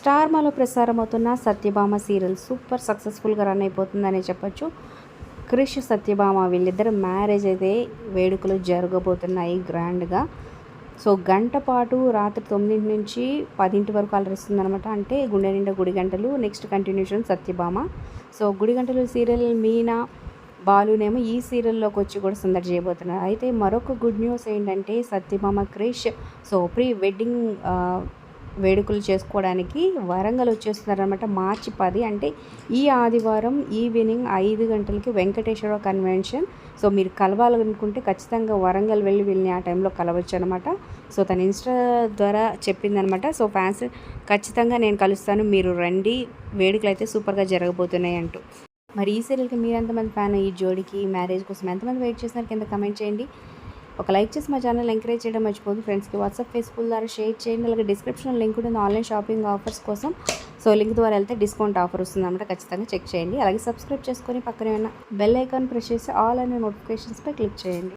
స్టార్మాలో ప్రసారమవుతున్న Satyabhama serial super సక్సెస్ఫుల్గా run అయిపోతుందని చెప్పొచ్చు. క్రిష్ సత్యభామ వీళ్ళిద్దరు మ్యారేజ్ అయితే వేడుకలు జరగబోతున్నాయి గ్రాండ్గా. సో గంట పాటు రాత్రి 9 నుంచి 10 వరకు అలరిస్తుందనమాట. అంటే గుండె నిండా గుడి గంటలు, నెక్స్ట్ కంటిన్యూషన్ సత్యభామ. సో గుడి గంటలు సీరియల్ మీనా బాలునేమో ఈ సీరియల్లోకి వచ్చి కూడా సందడి చేయబోతున్నారు. అయితే మరొక గుడ్ న్యూస్ ఏంటంటే సత్యభామ క్రిష్ సో ప్రీ వెడ్డింగ్ వేడుకలు చేసుకోవడానికి వరంగల్ వచ్చేస్తున్నారనమాట. మార్చి 10 అంటే ఈ ఆదివారం ఈవినింగ్ 5 గంటలకి వెంకటేశ్వర కన్వెన్షన్. సో మీరు కలవాలనుకుంటే ఖచ్చితంగా వరంగల్ వెళ్ళి వీళ్ళని ఆ టైంలో కలవచ్చు అనమాట. సో తన ఇన్స్టా ద్వారా చెప్పిందనమాట. సో ఫ్యాన్స్ ఖచ్చితంగా నేను కలుస్తాను, మీరు రండి, వేడుకలు అయితే సూపర్గా జరగబోతున్నాయి అంటూ. మరి ఈ సీరియల్కి మీరు ఎంతమంది ఫ్యాన్, ఈ జోడికి మ్యారేజ్ కోసం ఎంతమంది వెయిట్ చేస్తున్నారు కింద కమెంట్ చేయండి. ఒక లైక్ చేసి మా ఛానల్ ఎంకరేజ్ చేయడం మర్చిపోదు. ఫ్రెండ్స్కి వాట్సాప్, ఫేస్బుక్ ద్వారా షేర్ చేయండి. అలాగే డిస్క్రిప్షన్లో లింక్ ఉంటుంది ఆన్లైన్ షాపింగ్ ఆఫర్స్ కోసం. సో లింక్ ద్వారా వెళ్తే డిస్కౌంట్ ఆఫర్ వస్తుంది అనమాట. ఖచ్చితంగా చెక్ చేయండి. అలాగే సబ్స్క్రైబ్ చేసుకొని పక్కనే ఉన్న బెల్ ఐకాన్ ప్రెస్ చేసి ఆల్ అనే నోటిఫికేషన్స్పై క్లిక్ చేయండి.